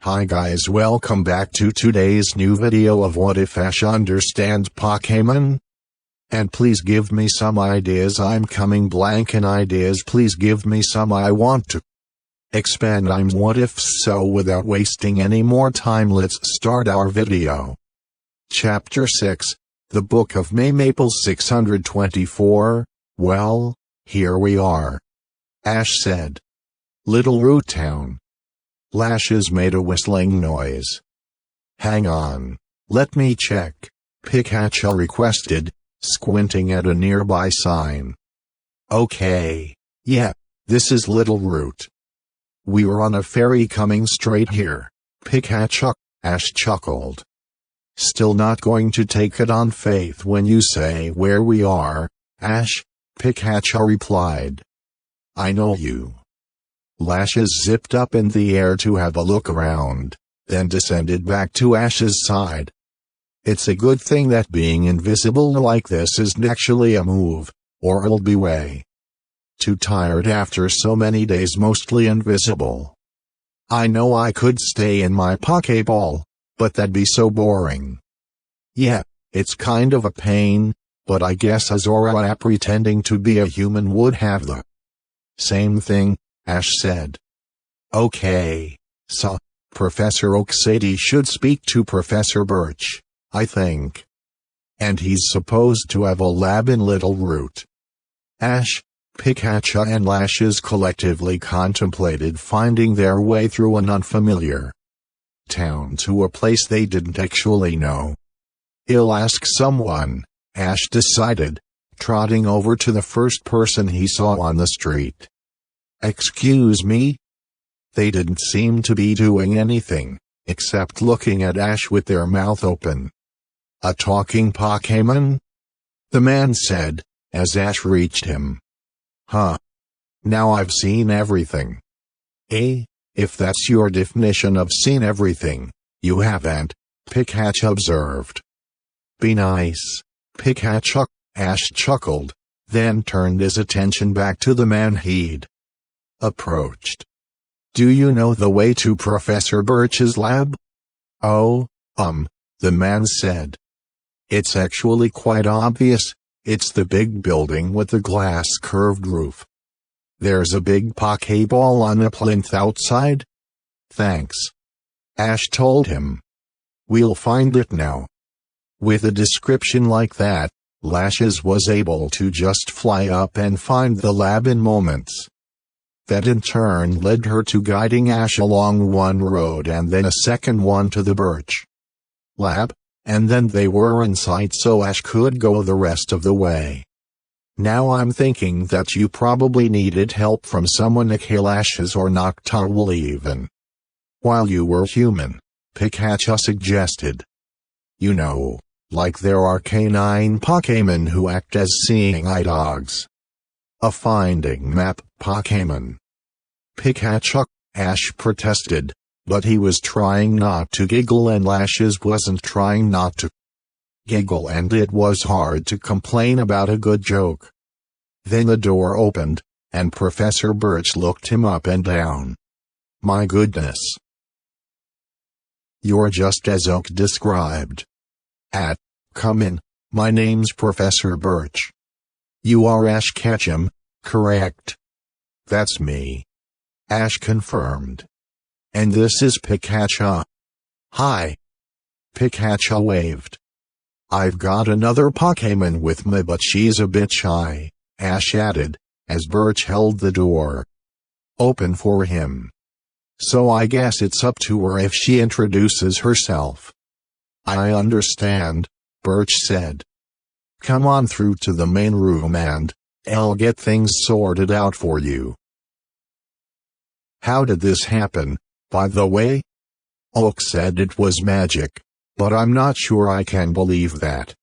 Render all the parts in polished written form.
Hi guys, welcome back to today's new video of What If Ash Understands Pokemon? And please give me some ideas. I'm coming blank in ideas. Please give me some. I want to expand I'm what if. So without wasting any more time, let's start our video. Chapter 6, The Book of Maymaple 624. Well, here we are. Ash said. Little Root Town. Lashes made a whistling noise. Hang on, let me check, Pikachu requested, squinting at a nearby sign. Okay, yeah, this is Little Root. We were on a ferry coming straight here, Pikachu, Ash chuckled. Still not going to take it on faith when you say where we are, Ash, Pikachu replied. I know you. Lashes zipped up in the air to have a look around, then descended back to Ash's side. It's a good thing that being invisible like this isn't actually a move, or I'll be way too tired after so many days mostly invisible. I know I could stay in my Pokeball, but that'd be so boring. Yeah, it's kind of a pain, but I guess Azora pretending to be a human would have the same thing, Ash said. Okay, so, Professor Oak said he should speak to Professor Birch, I think. And he's supposed to have a lab in Little Root. Ash, Pikachu and Lashes collectively contemplated finding their way through an unfamiliar town to a place they didn't actually know. He'll ask someone, Ash decided, trotting over to the first person he saw on the street. Excuse me? They didn't seem to be doing anything, except looking at Ash with their mouth open. A talking Pokemon? The man said, as Ash reached him. Huh. Now I've seen everything. Eh, if that's your definition of seen everything, you haven't, Pikachu observed. Be nice, Pikachu, Ash chuckled, then turned his attention back to the man he'd approached. Do you know the way to Professor Birch's lab? Oh, the man said. It's actually quite obvious, it's the big building with the glass curved roof. There's a big Pokeball on a plinth outside? Thanks. Ash told him. We'll find it now. With a description like that, Lashes was able to just fly up and find the lab in moments. That in turn led her to guiding Ash along one road and then a second one to the Birch lab, and then they were in sight so Ash could go the rest of the way. Now I'm thinking that you probably needed help from someone like Lashes or Noctowl even. While you were human, Pikachu suggested. You know, like there are canine Pokemon who act as seeing eye dogs. A finding map Pokemon. Pikachu, Ash protested, but he was trying not to giggle and Lashes wasn't trying not to giggle and it was hard to complain about a good joke. Then the door opened, and Professor Birch looked him up and down. My goodness. You're just as Oak described. Come in, my name's Professor Birch. You are Ash Ketchum, correct? That's me. Ash confirmed. And this is Pikachu. Hi. Pikachu waved. I've got another Pokemon with me but she's a bit shy, Ash added, as Birch held the door open for him. So I guess it's up to her if she introduces herself. I understand, Birch said. Come on through to the main room and I'll get things sorted out for you. How did this happen, by the way? Oak said it was magic, but I'm not sure I can believe that.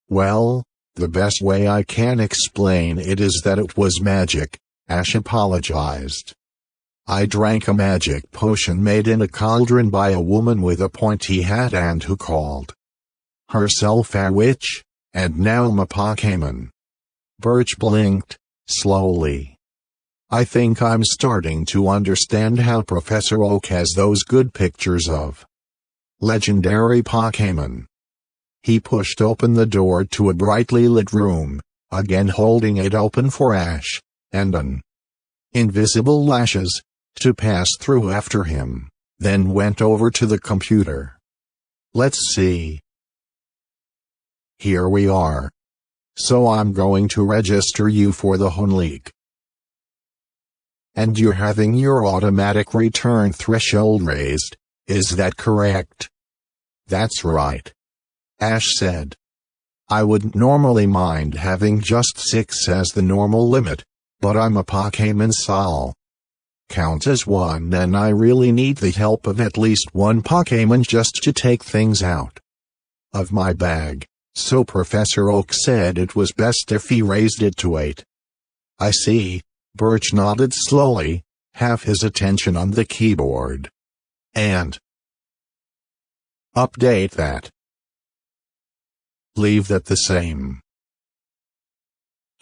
Well, the best way I can explain it is that it was magic, Ash apologized. I drank a magic potion made in a cauldron by a woman with a pointy hat and who called herself a witch. And now I'm a Pokemon. Birch blinked, slowly. I think I'm starting to understand how Professor Oak has those good pictures of legendary Pokémon. He pushed open the door to a brightly lit room, again holding it open for Ash and an invisible Lashes to pass through after him, then went over to the computer. Let's see. Here we are. So I'm going to register you for the Hun League. And you're having your automatic return threshold raised, is that correct? That's right, Ash said. I wouldn't normally mind having just 6 as the normal limit, but I'm a Pokémon Sol. Count as 1 and I really need the help of at least 1 Pokémon just to take things out of my bag, so Professor Oak said it was best if he raised it to 8. I see. Birch nodded slowly, half his attention on the keyboard. And update that. Leave that the same.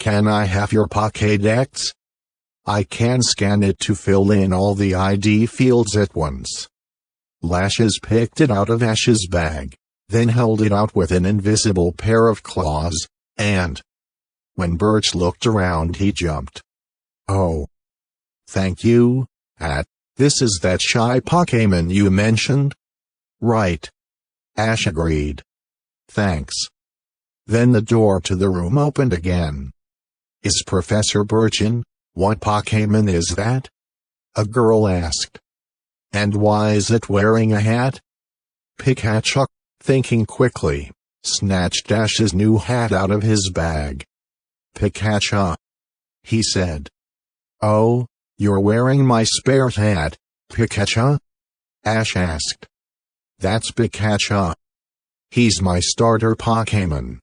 Can I have your Pokédex? I can scan it to fill in all the ID fields at once. Lashes picked it out of Ash's bag, then held it out with an invisible pair of claws, and when Birch looked around he jumped. Oh. Thank you, this is that shy Pokémon you mentioned? Right. Ash agreed. Thanks. Then the door to the room opened again. Is Professor Birch in? What Pokémon is that? A girl asked. And why is it wearing a hat? Pikachu, thinking quickly, snatched Ash's new hat out of his bag. Pikachu, he said. Oh, you're wearing my spare hat, Pikachu? Ash asked. That's Pikachu. He's my starter Pokémon.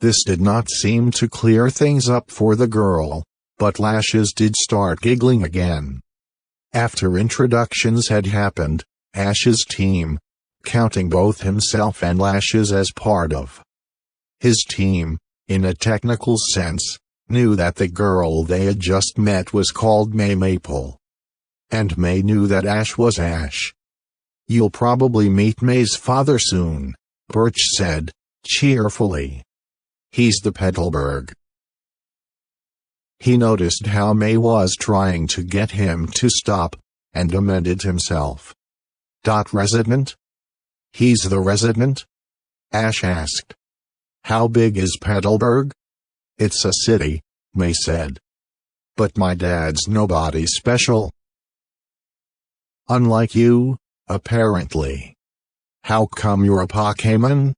This did not seem to clear things up for the girl, but Lashes did start giggling again. After introductions had happened, Ash's team, counting both himself and Lashes as part of his team, in a technical sense, knew that the girl they had just met was called May Maple. And May knew that Ash was Ash. You'll probably meet May's father soon, Birch said, cheerfully. He's the Petalburg. He noticed how May was trying to get him to stop, and amended himself. Resident? He's the resident? Ash asked. How big is Petalburg? It's a city, May said. But my dad's nobody special. Unlike you, apparently. How come you're a Pokémon?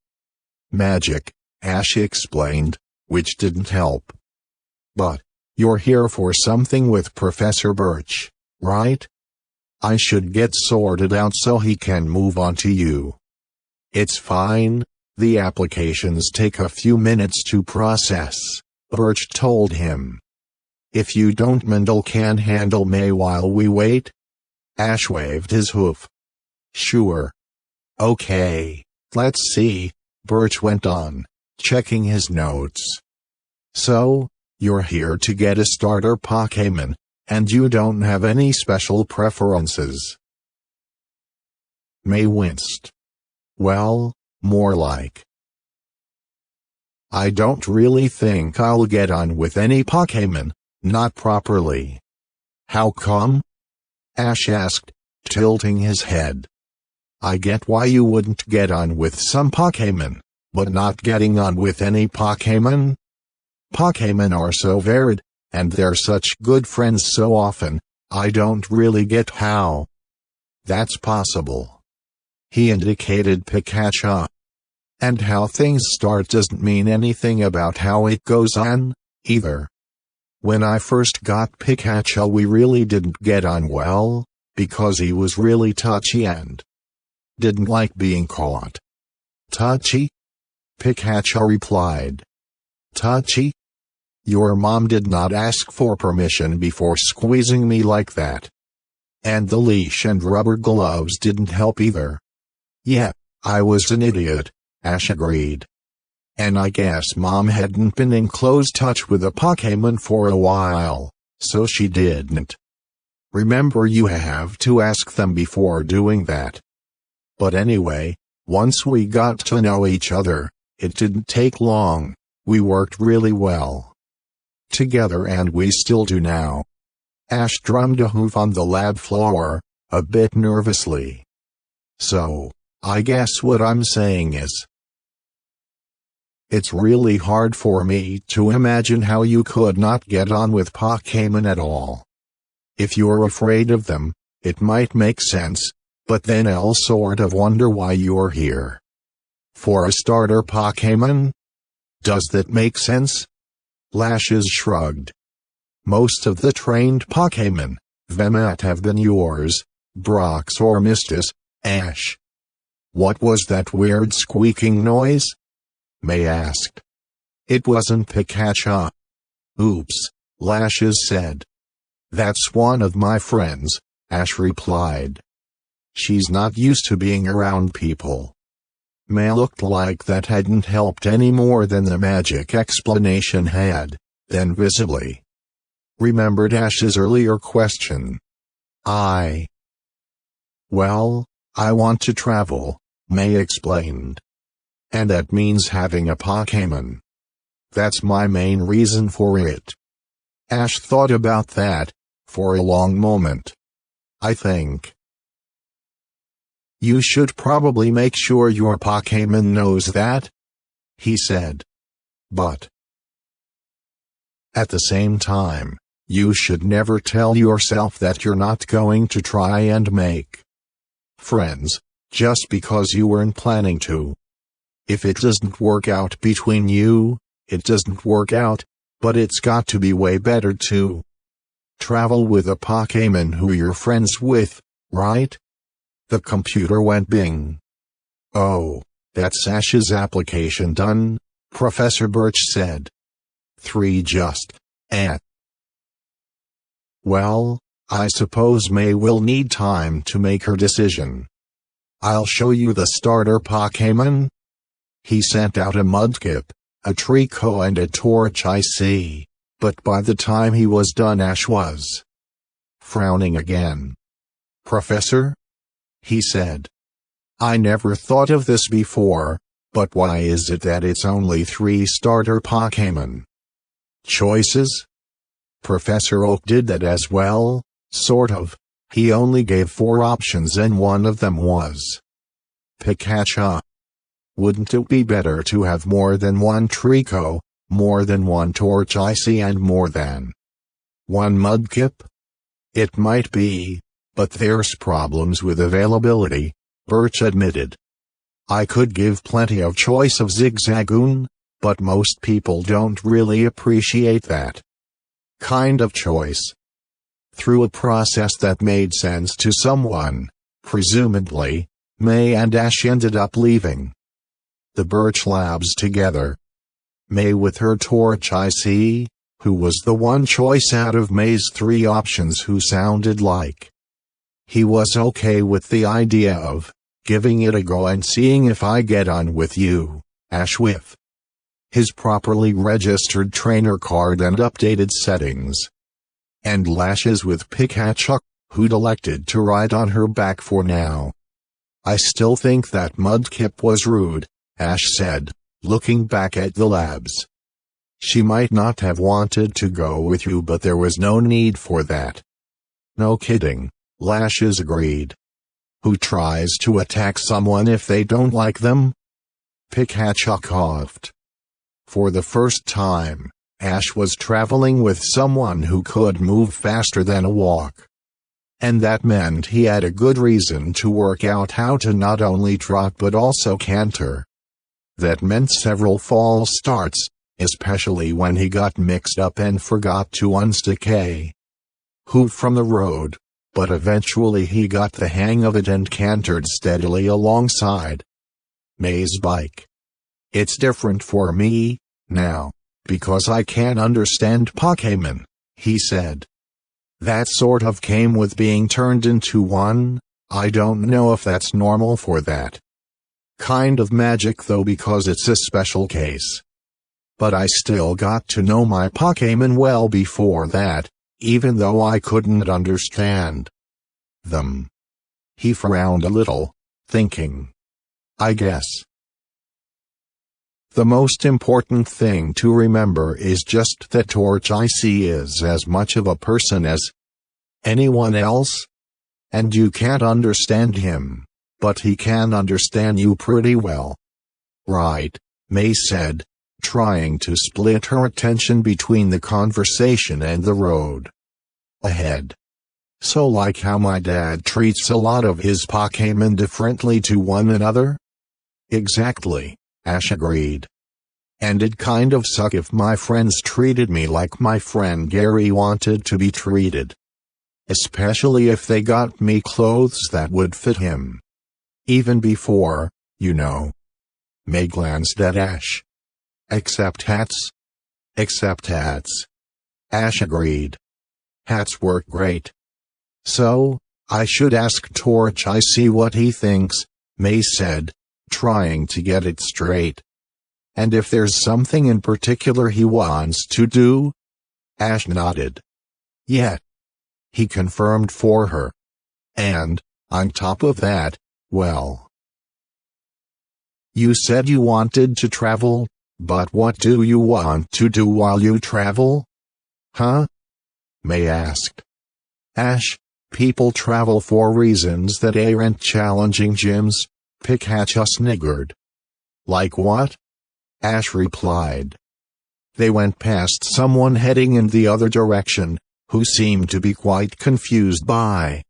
Magic, Ash explained, which didn't help. But you're here for something with Professor Birch, right? I should get sorted out so he can move on to you. It's fine, the applications take a few minutes to process, Birch told him. If you don't, Mendel can handle May while we wait? Ash waved his hoof. Sure. Okay, let's see, Birch went on, checking his notes. So, you're here to get a starter Pokémon, and you don't have any special preferences. May winced. Well, more like. I don't really think I'll get on with any Pokémon, not properly. How come? Ash asked, tilting his head. I get why you wouldn't get on with some Pokémon, but not getting on with any Pokémon? Pokémon are so varied, and they're such good friends so often, I don't really get how that's possible. He indicated Pikachu. And how things start doesn't mean anything about how it goes on, either. When I first got Pikachu we really didn't get on well, because he was really touchy and didn't like being caught. Touchy? Pikachu replied. Touchy? Your mom did not ask for permission before squeezing me like that. And the leash and rubber gloves didn't help either. Yeah, I was an idiot, Ash agreed. And I guess Mom hadn't been in close touch with a Pokémon for a while, So she didn't. Remember, you have to ask them before doing that. But anyway, once we got to know each other, it didn't take long. We worked really well together, and we still do now. Ash drummed a hoof on the lab floor, a bit nervously. So, I guess what I'm saying is, it's really hard for me to imagine how you could not get on with Pokemon at all. If you're afraid of them, it might make sense, but then I'll sort of wonder why you're here. For a starter Pokemon? Does that make sense? Lashes shrugged. Most of the trained Pokemon might have been yours, Brox or Mistus, Ash. What was that weird squeaking noise? May asked. It wasn't Pikachu. Oops, Lashes said. That's one of my friends, Ash replied. She's not used to being around people. May looked like that hadn't helped any more than the magic explanation had, then visibly remembered Ash's earlier question. Well, I want to travel, May explained. And that means having a Pokemon. That's my main reason for it. Ash thought about that for a long moment. I think you should probably make sure your Pokemon knows that, he said. But at the same time, you should never tell yourself that you're not going to try and make friends, just because you weren't planning to. If it doesn't work out between you, it doesn't work out, but it's got to be way better to travel with a Pokemon who you're friends with, right? The computer went bing. Oh, that's Ash's application done, Professor Birch said. 3 just. Well, I suppose May will need time to make her decision. I'll show you the starter Pokemon. He sent out a Mudkip, a Trico and a Torchic, but by the time he was done Ash was frowning again. Professor? He said. I never thought of this before, but why is it that it's only 3 starter Pokemon choices? Professor Oak did that as well, sort of. He only gave 4 options and one of them was Pikachu. Wouldn't it be better to have more than 1 Trico, more than 1 Torchic and more than 1 Mudkip? It might be, but there's problems with availability, Birch admitted. I could give plenty of choice of Zigzagoon, but most people don't really appreciate that kind of choice. Through a process that made sense to someone, presumably, May and Ash ended up leaving the Birch Labs together. May with her Torchic, who was the one choice out of May's 3 options who sounded like he was okay with the idea of giving it a go and seeing if I get on with you, Ash with his properly registered trainer card and updated settings. And Lashes with Pikachu, who'd elected to ride on her back for now. I still think that Mudkip was rude, Ash said, looking back at the labs. She might not have wanted to go with you, but there was no need for that. No kidding, Lashes agreed. Who tries to attack someone if they don't like them? Pikachu coughed. For the first time, Ash was traveling with someone who could move faster than a walk. And that meant he had a good reason to work out how to not only trot but also canter. That meant several false starts, especially when he got mixed up and forgot to unstick a hoof from the road, but eventually he got the hang of it and cantered steadily alongside May's bike. It's different for me now, because I can't understand Pokemon, he said. That sort of came with being turned into one. I don't know if that's normal for that kind of magic though, because it's a special case. But I still got to know my Pokemon well before that, even though I couldn't understand them. He frowned a little, thinking. I guess the most important thing to remember is just that Torchic is as much of a person as anyone else, and you can't understand him, but he can understand you pretty well. Right, May said, trying to split her attention between the conversation and the road ahead. So like how my dad treats a lot of his Pokémon differently to one another? Exactly, Ash agreed. And it'd kind of suck if my friends treated me like my friend Gary wanted to be treated. Especially if they got me clothes that would fit him. Even before, you know. May glanced at Ash. Except hats? Except hats. Ash agreed. Hats work great. So, I should ask Torchic what he thinks, May said, trying to get it straight. And if there's something in particular he wants to do? Ash nodded. Yet. He confirmed for her. And, on top of that, well. You said you wanted to travel, but what do you want to do while you travel? Huh? May asked. Ash, people travel for reasons that aren't challenging gyms, Pikachu sniggered. Like what? Ash replied. They went past someone heading in the other direction, who seemed to be quite confused by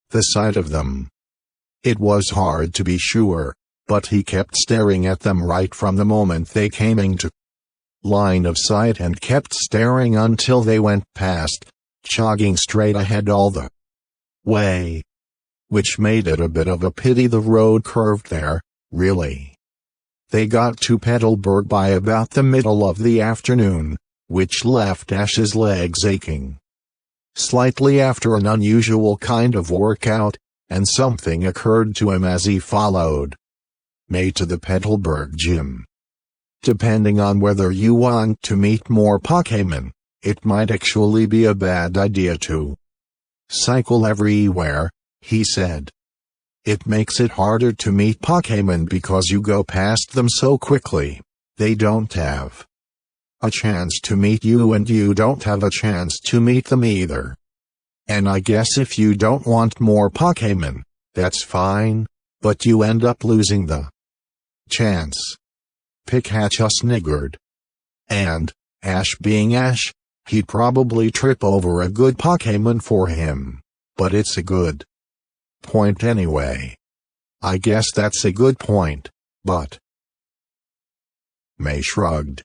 the sight of them. It was hard to be sure, but he kept staring at them right from the moment they came into line of sight and kept staring until they went past, jogging straight ahead all the way. Which made it a bit of a pity the road curved there, really. They got to Petalburg by about the middle of the afternoon, which left Ash's legs aching slightly after an unusual kind of workout, and something occurred to him as he followed May to the Petalburg gym. Depending on whether you want to meet more Pokémon, it might actually be a bad idea to cycle everywhere, he said. It makes it harder to meet Pokémon because you go past them so quickly. They don't have a chance to meet you and you don't have a chance to meet them either. And I guess if you don't want more Pokémon, that's fine, but you end up losing the chance. Pikachu sniggered. And, Ash being Ash, he'd probably trip over a good Pokémon for him. But it's a good point anyway. I guess that's a good point, but... May shrugged.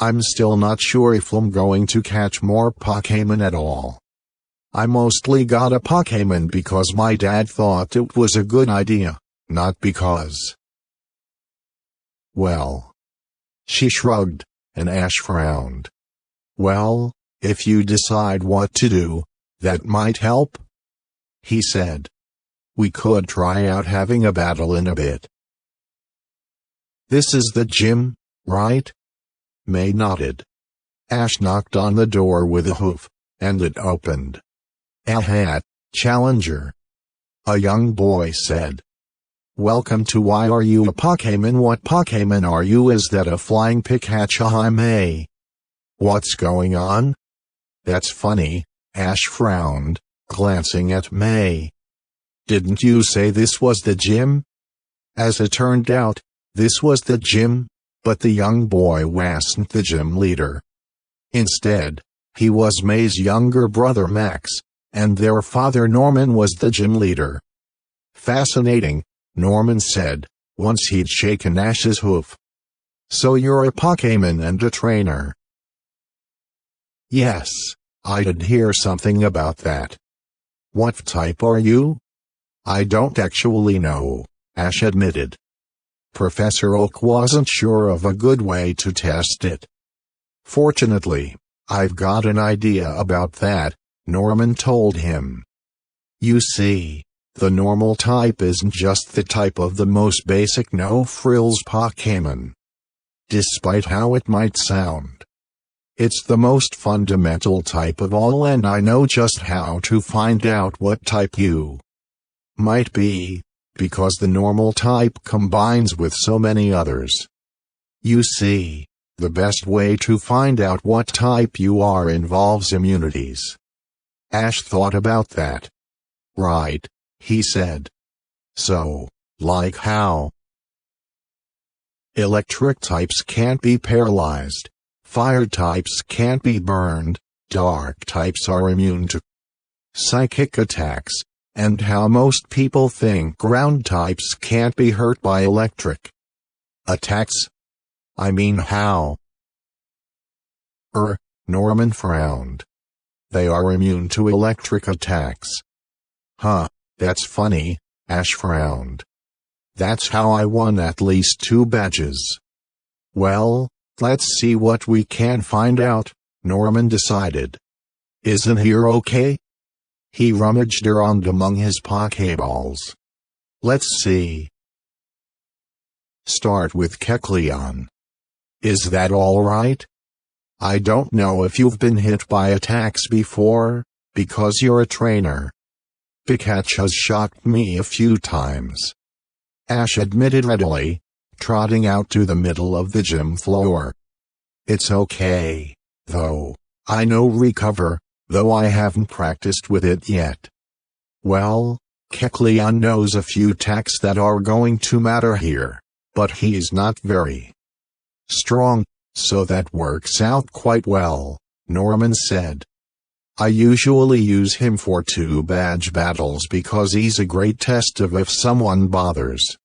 I'm still not sure if I'm going to catch more Pokémon at all. I mostly got a Pokémon because my dad thought it was a good idea, not because... Well... She shrugged, and Ash frowned. Well, if you decide what to do, that might help, he said. We could try out having a battle in a bit. This is the gym, right? May nodded. Ash knocked on the door with a hoof, and it opened. Ahat, Challenger. A young boy said. Welcome to Why Are You a Pokémon? What Pokémon are you? Is that a flying Pikachu? Hi May. What's going on? That's funny, Ash frowned, glancing at May. Didn't you say this was the gym? As it turned out, this was the gym, but the young boy wasn't the gym leader. Instead, he was May's younger brother Max, and their father Norman was the gym leader. Fascinating, Norman said, once he'd shaken Ash's hoof. So you're a Pokémon and a trainer? Yes, I did hear something about that. What type are you? I don't actually know, Ash admitted. Professor Oak wasn't sure of a good way to test it. Fortunately, I've got an idea about that, Norman told him. You see, the normal type isn't just the type of the most basic no-frills Pokémon. Despite how it might sound. It's the most fundamental type of all, and I know just how to find out what type you might be, because the normal type combines with so many others. You see, the best way to find out what type you are involves immunities. Ash thought about that. Right, he said. So, like how? Electric types can't be paralyzed. Fire types can't be burned. Dark types are immune to psychic attacks. And how most people think ground types can't be hurt by electric attacks. I mean how? Norman frowned. They are immune to electric attacks. Huh, that's funny, Ash frowned. That's how I won at least 2 badges. Well, let's see what we can find out, Norman decided. Isn't here okay? He rummaged around among his Pokeballs. Let's see. Start with Kecleon. Is that alright? I don't know if you've been hit by attacks before, because you're a trainer. Pikachu has shocked me a few times. Ash admitted readily, trotting out to the middle of the gym floor. It's okay, though. I know Recover, though I haven't practiced with it yet. Well, Kecleon knows a few attacks that are going to matter here, but he's not very strong, so that works out quite well, Norman said. I usually use him for 2 badge battles because he's a great test of if someone bothers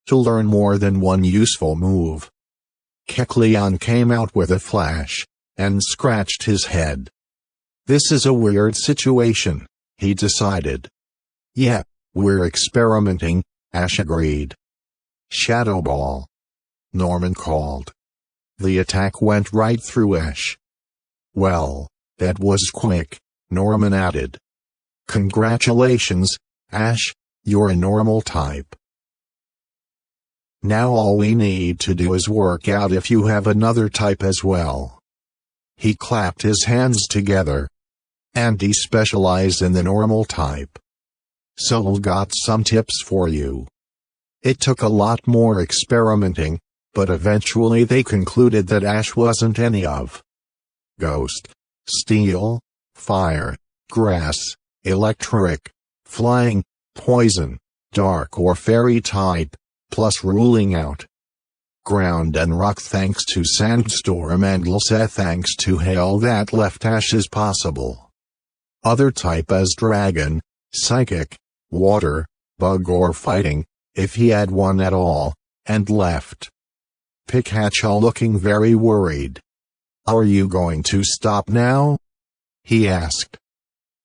to learn more than one useful move. Kecleon came out with a flash, and scratched his head. This is a weird situation, he decided. Yeah, we're experimenting, Ash agreed. Shadow Ball, Norman called. The attack went right through Ash. Well, that was quick, Norman added. Congratulations, Ash, you're a normal type. Now all we need to do is work out if you have another type as well. He clapped his hands together. And he specialized in the normal type. So got some tips for you. It took a lot more experimenting, but eventually they concluded that Ash wasn't any of Ghost, Steel, Fire, Grass, Electric, Flying, Poison, Dark or Fairy type, plus ruling out Ground and Rock thanks to Sandstorm and Lsa thanks to Hail that left Ash as possible other type as Dragon, Psychic, Water, Bug or Fighting, if he had one at all, and left Pikachu looking very worried. Are you going to stop now? He asked.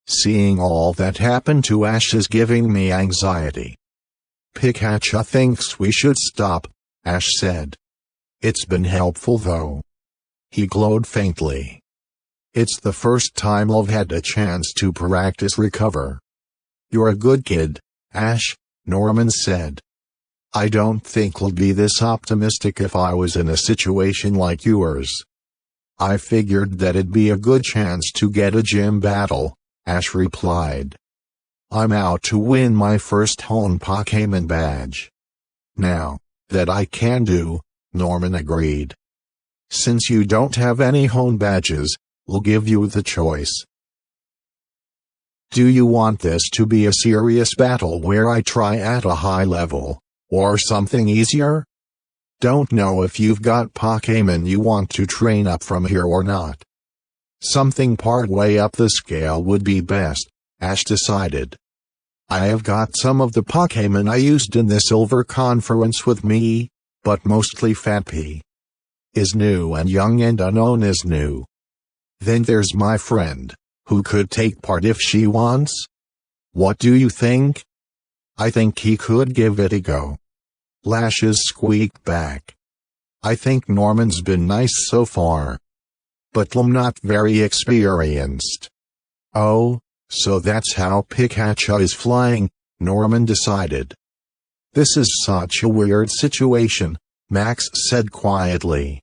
Seeing all that happened to Ash is giving me anxiety. Pikachu thinks we should stop, Ash said. It's been helpful though. He glowed faintly. It's the first time I've had a chance to practice Recover. You're a good kid, Ash, Norman said. I don't think I'll be this optimistic if I was in a situation like yours. I figured that it'd be a good chance to get a gym battle, Ash replied. I'm out to win my first home Pokemon badge. Now, that I can do, Norman agreed. Since you don't have any home badges, we'll give you the choice. Do you want this to be a serious battle where I try at a high level, or something easier? Don't know if you've got Pokemon you want to train up from here or not. Something partway up the scale would be best, Ash decided. I have got some of the Pokemon I used in the Silver Conference with me, but mostly Fatpy is new and Young and Unknown is new. Then there's my friend, who could take part if she wants. What do you think? I think he could give it a go. Lashes squeaked back. I think Norman's been nice so far. But I'm not very experienced. Oh, so that's how Pikachu is flying, Norman decided. This is such a weird situation, Max said quietly.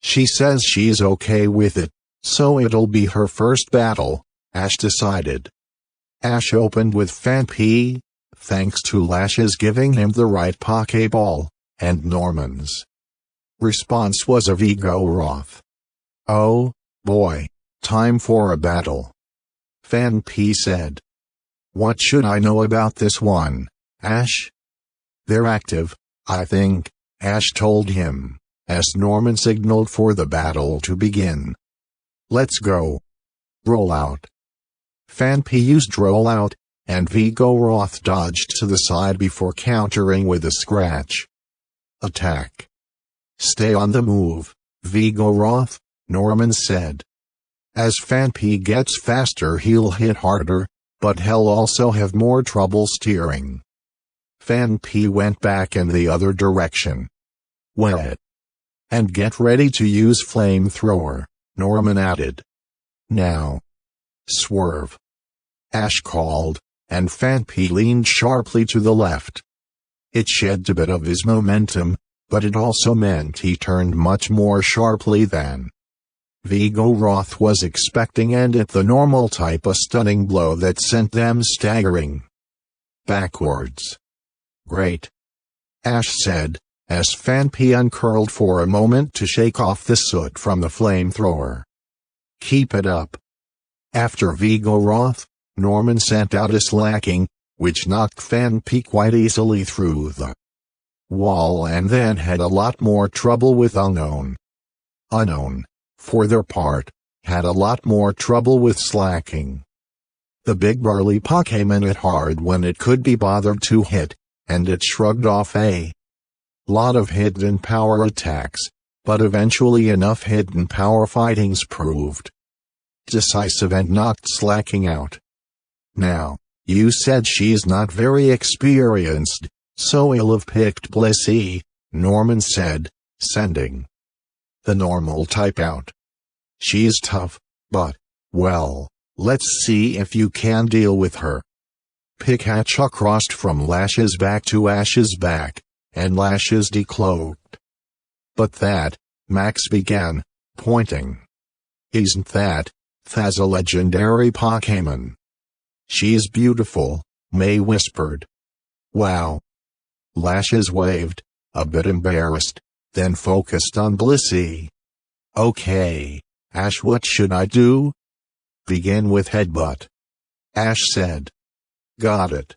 She says she's okay with it, so it'll be her first battle, Ash decided. Ash opened with Phanpy, thanks to Lash's giving him the right Pokeball, and Norman's response was a Vigoroth. Oh, boy, time for a battle, Phanpy said. What should I know about this one, Ash? They're active, I think, Ash told him, as Norman signaled for the battle to begin. Let's go. Roll out. Phanpy used roll out, and Vigoroth dodged to the side before countering with a scratch. Attack. Stay on the move, Vigoroth, Norman said. As Phanpy gets faster he'll hit harder, but he'll also have more trouble steering. Phanpy went back in the other direction. Wet. And get ready to use flamethrower, Norman added. Now. Swerve. Ash called, and Phanpy leaned sharply to the left. It shed a bit of his momentum, but it also meant he turned much more sharply than Vigoroth was expecting, and at the normal type a stunning blow that sent them staggering backwards. Great, Ash said, as Phanpy uncurled for a moment to shake off the soot from the flamethrower. Keep it up. After Vigoroth, Norman sent out a slacking, which knocked Phanpy quite easily through the wall, and then had a lot more trouble with Unknown. Unknown, for their part, had a lot more trouble with slacking. The big burly Pokemon hit hard when it could be bothered to hit, and it shrugged off a lot of hidden power attacks, but eventually enough hidden power fightings proved decisive and knocked slacking out. Now, you said she's not very experienced, so he'll have picked Blissey, Norman said, sending the normal type out. She's tough, but, well, let's see if you can deal with her. Pikachu crossed from Lash's back to Ash's back, and Lash's decloaked. But that, Max began, pointing. Isn't that's a legendary Pokemon. She's beautiful, May whispered. Wow. Lash's waved, a bit embarrassed, then focused on Blissey. Okay, Ash, what should I do? Begin with Headbutt, Ash said. Got it.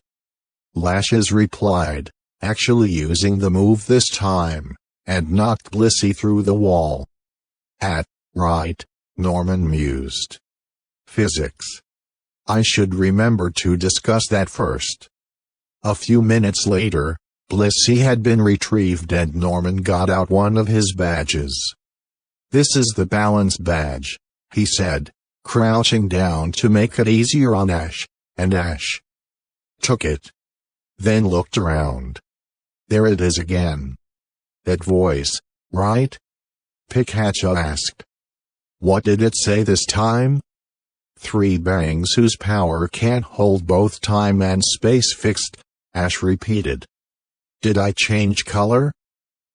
Lash's replied, actually using the move this time, and knocked Blissey through the wall. Right, Norman mused. Physics. I should remember to discuss that first. A few minutes later, Blissey had been retrieved and Norman got out one of his badges. This is the balance badge, he said, crouching down to make it easier on Ash, and Ash took it. Then looked around. There it is again. That voice, right? Pikachu asked. What did it say this time? 3 bangs whose power can't hold both time and space fixed, Ash repeated. Did I change color?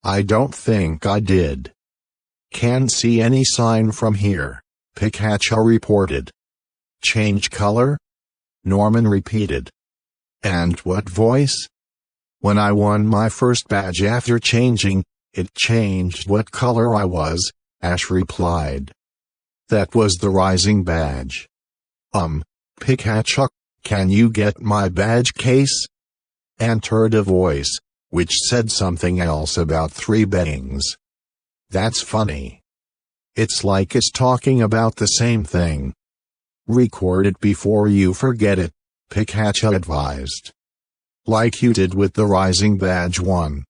I don't think I did. Can't see any sign from here, Pikachu reported. Change color? Norman repeated. And what voice? When I won my first badge after changing, it changed what color I was, Ash replied. That was the rising badge. Pikachu, can you get my badge case? Entered a voice, which said something else about 3 bangs. That's funny. It's like it's talking about the same thing. Record it before you forget it, Pikachu advised. Like you did with the rising badge one.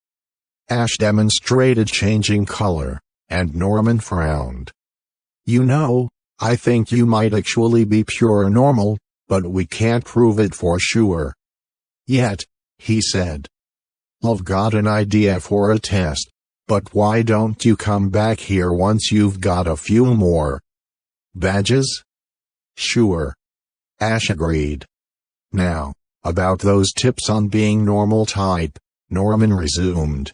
Ash demonstrated changing color, and Norman frowned. You know, I think you might actually be pure normal, but we can't prove it for sure yet, he said. I've got an idea for a test, but why don't you come back here once you've got a few more badges? Sure. Ash agreed. Now, about those tips on being normal type, Norman resumed.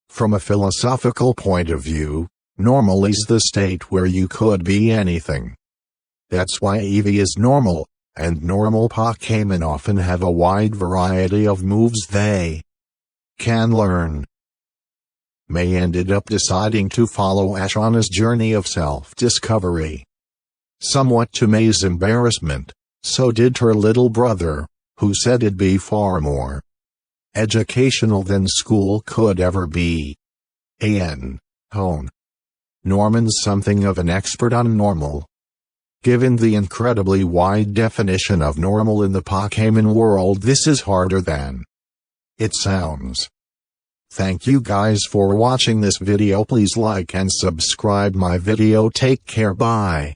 From a philosophical point of view, Normal is the state where you could be anything. That's why Eevee is normal, and normal Pokemon often have a wide variety of moves they can learn. May ended up deciding to follow Ash on his journey of self-discovery. Somewhat to May's embarrassment, so did her little brother, who said it'd be far more educational than school could ever be. Hone. Norman's something of an expert on normal. Given the incredibly wide definition of normal in the Pokemon world, this is harder than it sounds. Thank you guys for watching this video. Please like and subscribe my video. Take care, bye.